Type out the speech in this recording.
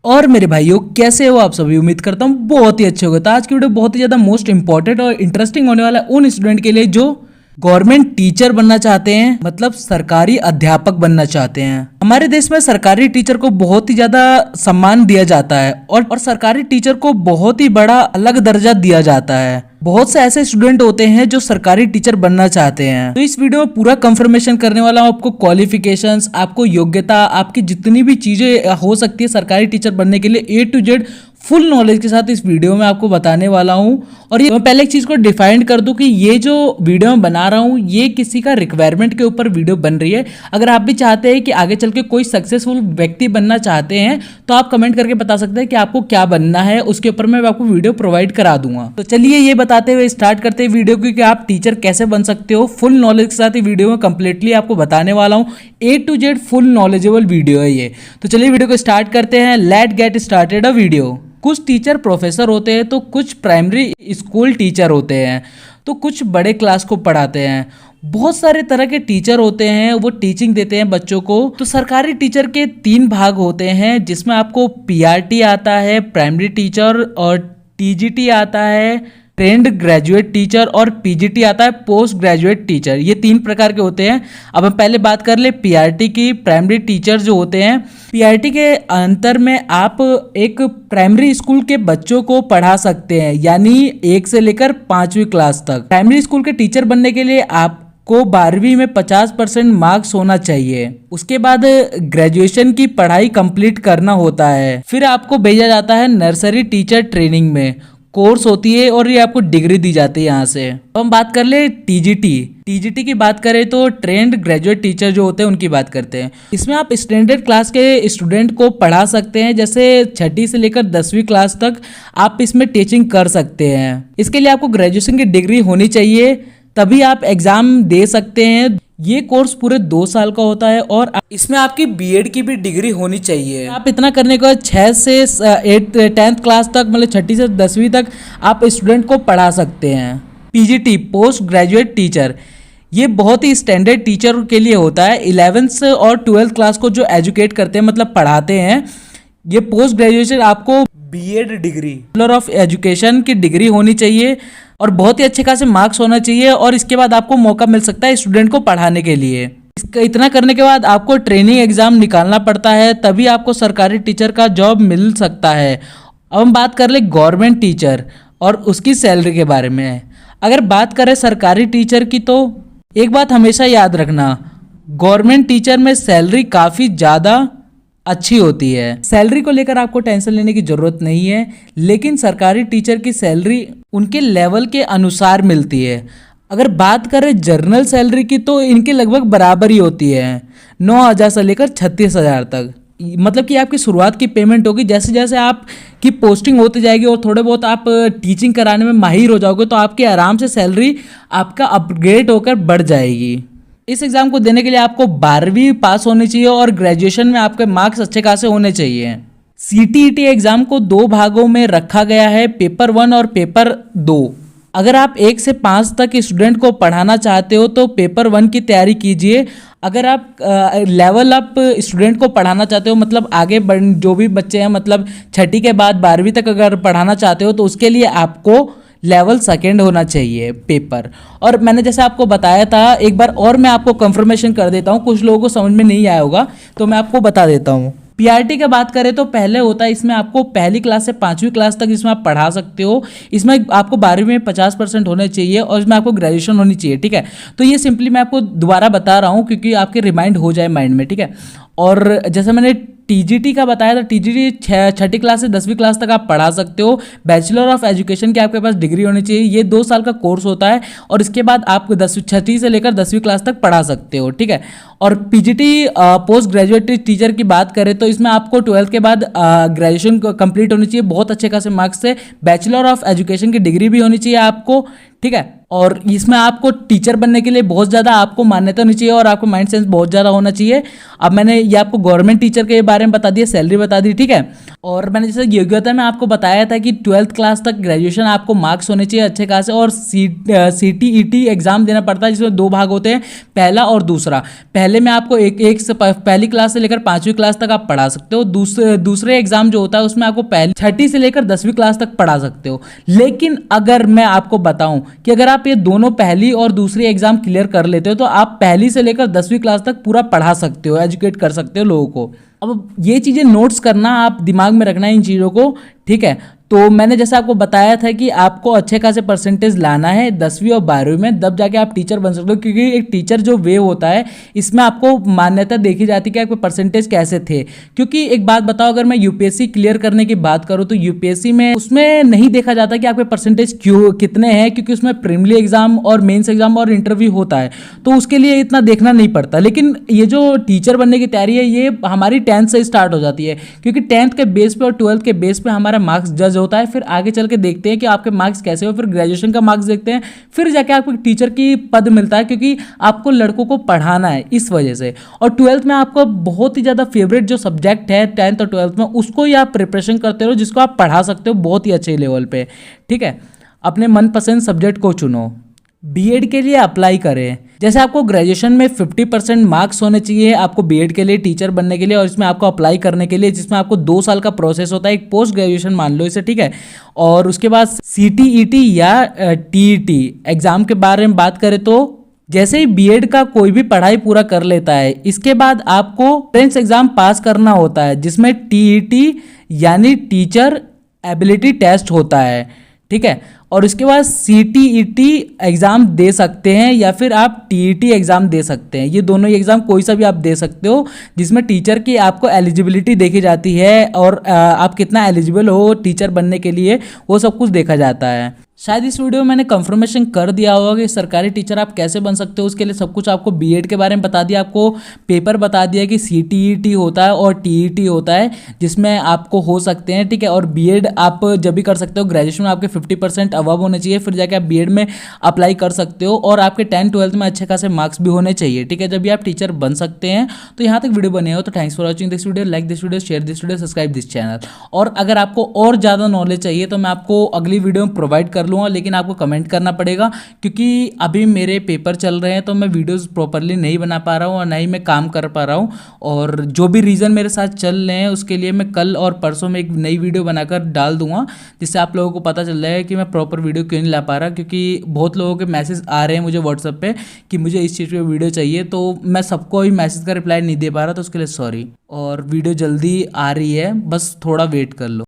और मेरे भाइयों कैसे हो आप सभी। उम्मीद करता हूँ बहुत ही अच्छे होगा। तो आज की वीडियो बहुत ही ज़्यादा मोस्ट इंपॉर्टेंट और इंटरेस्टिंग होने वाला है उन स्टूडेंट के लिए जो गवर्नमेंट टीचर बनना चाहते हैं, मतलब सरकारी अध्यापक बनना चाहते हैं। हमारे देश में सरकारी टीचर को बहुत ही ज्यादा सम्मान दिया जाता है और सरकारी टीचर को बहुत ही बड़ा अलग दर्जा दिया जाता है। बहुत से ऐसे स्टूडेंट होते हैं जो सरकारी टीचर बनना चाहते हैं। तो इस वीडियो में पूरा कंफर्मेशन करने वाला हूँ आपको क्वालिफिकेशंस, आपको योग्यता, आपकी जितनी भी चीजें हो सकती है सरकारी टीचर बनने के लिए A to Z full knowledge के साथ इस वीडियो में आपको बताने वाला हूं। और ये मैं पहले एक चीज को डिफाइन कर दूं कि ये जो वीडियो मैं बना रहा हूं ये किसी का रिक्वायरमेंट के ऊपर वीडियो बन रही है। अगर आप भी चाहते हैं कि आगे चल के कोई सक्सेसफुल व्यक्ति बनना चाहते हैं तो आप कमेंट करके बता सकते हैं कि आपको क्या बनना है, उसके ऊपर मैं आपको वीडियो प्रोवाइड करा दूंगा। तो चलिए ये बताते हुए स्टार्ट करते हैं वीडियो की कि आप टीचर कैसे बन सकते हो। फुल नॉलेज के साथ ये वीडियो में कंप्लीटली आपको बताने वाला हूँ। A to Z full knowledgeable video है ये। तो चलिए वीडियो को स्टार्ट करते हैं। Let get started a video. कुछ टीचर प्रोफेसर होते हैं तो कुछ प्राइमरी स्कूल टीचर होते हैं तो कुछ बड़े क्लास को पढ़ाते हैं। बहुत सारे तरह के टीचर होते हैं, वो टीचिंग देते हैं बच्चों को। तो सरकारी टीचर के 3 भाग होते हैं जिसमें आपको PRT आता है, प्राइमरी टीचर, और TGT आता है, ट्रेंड ग्रेजुएट टीचर, और PGT आता है, पोस्ट ग्रेजुएट टीचर। ये 3 प्रकार के होते हैं। अब हम पहले बात कर ले PRT की। प्राइमरी टीचर जो होते हैं, PRT के अंतर में आप एक प्राइमरी स्कूल के बच्चों को पढ़ा सकते हैं, यानी 1 से लेकर 5वीं क्लास तक। प्राइमरी स्कूल के टीचर बनने के लिए आपको 12वीं में 50% मार्क्स होना चाहिए। उसके बाद ग्रेजुएशन की पढ़ाई कंप्लीट करना होता है। फिर आपको भेजा जाता है नर्सरी टीचर ट्रेनिंग में, कोर्स होती है और ये आपको डिग्री दी जाती है यहाँ से। तो हम बात कर ले TGT की बात करें तो ट्रेंड ग्रेजुएट टीचर जो होते हैं उनकी बात करते हैं। इसमें आप स्टैंडर्ड क्लास के स्टूडेंट को पढ़ा सकते हैं, जैसे 6ठी से लेकर 10वीं क्लास तक आप इसमें टीचिंग कर सकते हैं। इसके लिए आपको ग्रेजुएशन की डिग्री होनी चाहिए, तभी आप एग्जाम दे सकते हैं। ये कोर्स पूरे 2 साल का होता है और इसमें आपकी B.Ed की भी डिग्री होनी चाहिए। आप इतना करने के बाद 6 से 10th क्लास तक, मतलब 6ठी से 10वीं तक आप स्टूडेंट को पढ़ा सकते हैं। PGT पोस्ट ग्रेजुएट टीचर, ये बहुत ही स्टैंडर्ड टीचर के लिए होता है। 11th और 12th क्लास को जो एजुकेट करते हैं, मतलब पढ़ाते हैं। ये पोस्ट ग्रेजुएशन आपको B.Ed degree, bachelor of education की डिग्री होनी चाहिए और बहुत ही अच्छे खासे मार्क्स होना चाहिए। और इसके बाद आपको मौका मिल सकता है स्टूडेंट को पढ़ाने के लिए। इतना करने के बाद आपको ट्रेनिंग एग्जाम निकालना पड़ता है, तभी आपको सरकारी टीचर का जॉब मिल सकता है। अब हम बात कर ले गवर्नमेंट टीचर और उसकी सैलरी के बारे में। अगर बात करें सरकारी टीचर की तो एक बात हमेशा याद रखना, गवर्नमेंट टीचर में सैलरी काफ़ी ज़्यादा अच्छी होती है। सैलरी को लेकर आपको टेंशन लेने की जरूरत नहीं है, लेकिन सरकारी टीचर की सैलरी उनके लेवल के अनुसार मिलती है। अगर बात करें जनरल सैलरी की तो इनके लगभग बराबर ही होती है, 9,000 से लेकर 36,000 तक। मतलब कि आपकी शुरुआत की पेमेंट होगी, जैसे जैसे आपकी पोस्टिंग होती जाएगी और थोड़े बहुत आप टीचिंग कराने में माहिर हो जाओगे तो आपकी आराम से सैलरी आपका अपग्रेड होकर बढ़ जाएगी। इस एग्जाम को देने के लिए आपको 12वीं पास होनी चाहिए और ग्रेजुएशन में आपके मार्क्स अच्छे खासे होने चाहिए। CTET एग्जाम को 2 भागों में रखा गया है, पेपर 1 और पेपर 2। अगर आप 1 से 5 तक स्टूडेंट को पढ़ाना चाहते हो तो पेपर 1 की तैयारी कीजिए। अगर आप लेवल अप स्टूडेंट को पढ़ाना चाहते हो, मतलब आगे जो भी बच्चे हैं, मतलब 6ठी के बाद 12वीं तक अगर पढ़ाना चाहते हो तो उसके लिए आपको लेवल 2 होना चाहिए पेपर। और मैंने जैसे आपको बताया था, एक बार और मैं आपको कंफर्मेशन कर देता हूँ, कुछ लोगों को समझ में नहीं आया होगा तो मैं आपको बता देता हूँ। PRT की बात करें तो पहले होता है, इसमें आपको 1ली क्लास से 5वीं क्लास तक इसमें आप पढ़ा सकते हो। इसमें आपको 12वीं में 50% होने चाहिए और इसमें आपको ग्रेजुएशन होनी चाहिए, ठीक है। तो ये सिंपली मैं आपको दोबारा बता रहा हूँ क्योंकि आपके रिमाइंड हो जाए माइंड में, ठीक है। और जैसे मैंने TGT का बताया था, TGT 6ठी क्लास से 10वीं क्लास तक आप पढ़ा सकते हो। बैचलर ऑफ एजुकेशन की आपके पास डिग्री होनी चाहिए। ये 2 साल का कोर्स होता है और इसके बाद आप 6ठी से लेकर 10वीं क्लास तक पढ़ा सकते हो, ठीक है। और PGT पोस्ट ग्रेजुएट टीचर की बात करें तो इसमें आपको 12th के बाद ग्रेजुएशन कंप्लीट होनी चाहिए बहुत अच्छे खासे मार्क्स से। बैचलर ऑफ एजुकेशन की डिग्री भी होनी चाहिए आपको, ठीक है। और इसमें आपको टीचर बनने के लिए बहुत ज़्यादा आपको मान्यता होनी चाहिए और आपको माइंड सेंस बहुत ज़्यादा होना चाहिए। अब मैंने ये आपको गवर्नमेंट टीचर के बारे में बता दिया, सैलरी बता दी, ठीक है। और मैंने जैसे योग्यता में आपको बताया था कि 12th क्लास तक ग्रेजुएशन आपको मार्क्स होने चाहिए अच्छे खासे, और CTET एग्जाम देना पड़ता है जिसमें 2 भाग होते हैं, पहला और दूसरा। पहले में आपको एक से पहली क्लास से लेकर 5वीं क्लास तक आप पढ़ा सकते हो। दूसरे एग्जाम जो होता है उसमें आपको पहली 6ठी से लेकर 10वीं क्लास तक पढ़ा सकते हो। लेकिन अगर मैं आपको बताऊं कि अगर आप ये दोनों पहली और दूसरी एग्जाम क्लियर कर लेते हो तो आप पहली से लेकर 10वीं क्लास तक पूरा पढ़ा सकते हो, एजुकेट कर सकते हो लोगों को। अब ये चीज़ें नोट्स करना, आप दिमाग में रखना इन चीज़ों को, ठीक है। तो मैंने जैसे आपको बताया था कि आपको अच्छे खासे परसेंटेज लाना है 10वीं और 12वीं में, तब जाके आप टीचर बन सकते हो। क्योंकि एक टीचर जो वे होता है इसमें आपको मान्यता देखी जाती है कि आपके परसेंटेज कैसे थे। क्योंकि एक बात बताओ, अगर मैं यूपीएससी क्लियर करने की बात करूँ तो यूपीएससी में उसमें नहीं देखा जाता कि आपके परसेंटेज कितने हैं, क्योंकि उसमें प्रीलिमिनरी एग्जाम और मेन्स एग्जाम और इंटरव्यू होता है, तो उसके लिए इतना देखना नहीं पड़ता। लेकिन ये जो टीचर बनने की तैयारी है ये हमारी 10th से स्टार्ट हो जाती है, क्योंकि 10th के बेस पे और 12th के बेस पे हमारा मार्क्स जज होता है। फिर आगे चल के देखते हैं कि आपके मार्क्स कैसे हो, फिर ग्रेजुएशन का मार्क्स देखते हैं, फिर जाके आपको टीचर की पद मिलता है, क्योंकि आपको लड़कों को पढ़ाना है इस वजह से। और 12th में आपको बहुत ही ज़्यादा फेवरेट जो सब्जेक्ट है 10th और 12th में, उसको ही आप प्रिपरेशन करते रहो, जिसको आप पढ़ा सकते हो बहुत ही अच्छे लेवल पे, ठीक है। अपने मनपसंद सब्जेक्ट को चुनो। बीएड के लिए अप्लाई करें। जैसे आपको ग्रेजुएशन में 50% मार्क्स होने चाहिए आपको बीएड के लिए, टीचर बनने के लिए, और इसमें आपको अप्लाई करने के लिए, जिसमें आपको 2 साल का प्रोसेस होता है, एक पोस्ट ग्रेजुएशन मान लो इसे, ठीक है। और उसके बाद CTET या TET एग्जाम के बारे में बात करें तो जैसे ही बीएड का कोई भी पढ़ाई पूरा कर लेता है, इसके बाद आपको एंट्रेंस एग्जाम पास करना होता है, जिसमें TET यानी टीचर एबिलिटी टेस्ट होता है, ठीक है। और उसके बाद CTET एग्ज़ाम दे सकते हैं या फिर आप TET एग्ज़ाम दे सकते हैं। ये दोनों ही एग्ज़ाम कोई सा भी आप दे सकते हो, जिसमें टीचर की आपको एलिजिबिलिटी देखी जाती है और आप कितना एलिजिबल हो टीचर बनने के लिए, वो सब कुछ देखा जाता है। शायद इस वीडियो में मैंने कंफर्मेशन कर दिया होगा कि सरकारी टीचर आप कैसे बन सकते हो। उसके लिए सब कुछ आपको बीएड के बारे में बता दिया, आपको पेपर बता दिया कि CTET होता है और TET होता है, जिसमें आपको हो सकते हैं, ठीक है। और बीएड आप जब भी कर सकते हो, ग्रेजुएशन में आपके 50% अबव होने चाहिए, फिर जाके आप बीएड में अप्लाई कर सकते हो। और आपके 10th-12th में अच्छे खासे मार्क्स भी होने चाहिए, ठीक है, जब भी आप टीचर बन सकते हैं। तो यहाँ तक वीडियो बने हो तो thanks for watching this video, like this video, share this video, subscribe this channel. और अगर आपको और ज़्यादा नॉलेज चाहिए तो मैं आपको अगली वीडियो में प्रोवाइड कर लूँगा, लेकिन आपको कमेंट करना पड़ेगा, क्योंकि अभी मेरे पेपर चल रहे हैं तो मैं वीडियोस प्रॉपरली नहीं बना पा रहा हूँ और ना ही मैं काम कर पा रहा हूँ। और जो भी रीज़न मेरे साथ चल रहे हैं उसके लिए मैं कल और परसों में एक नई वीडियो बनाकर डाल दूंगा, जिससे आप लोगों को पता चल जाएगा कि मैं प्रॉपर वीडियो क्यों नहीं ला पा रहा। क्योंकि बहुत लोगों के मैसेज आ रहे हैं मुझे व्हाट्सएप पे कि मुझे इस चीज़ पे वीडियो चाहिए, तो मैं सबको ही मैसेज का रिप्लाई नहीं दे पा रहा, तो उसके लिए सॉरी। और वीडियो जल्दी आ रही है, बस थोड़ा वेट कर लो।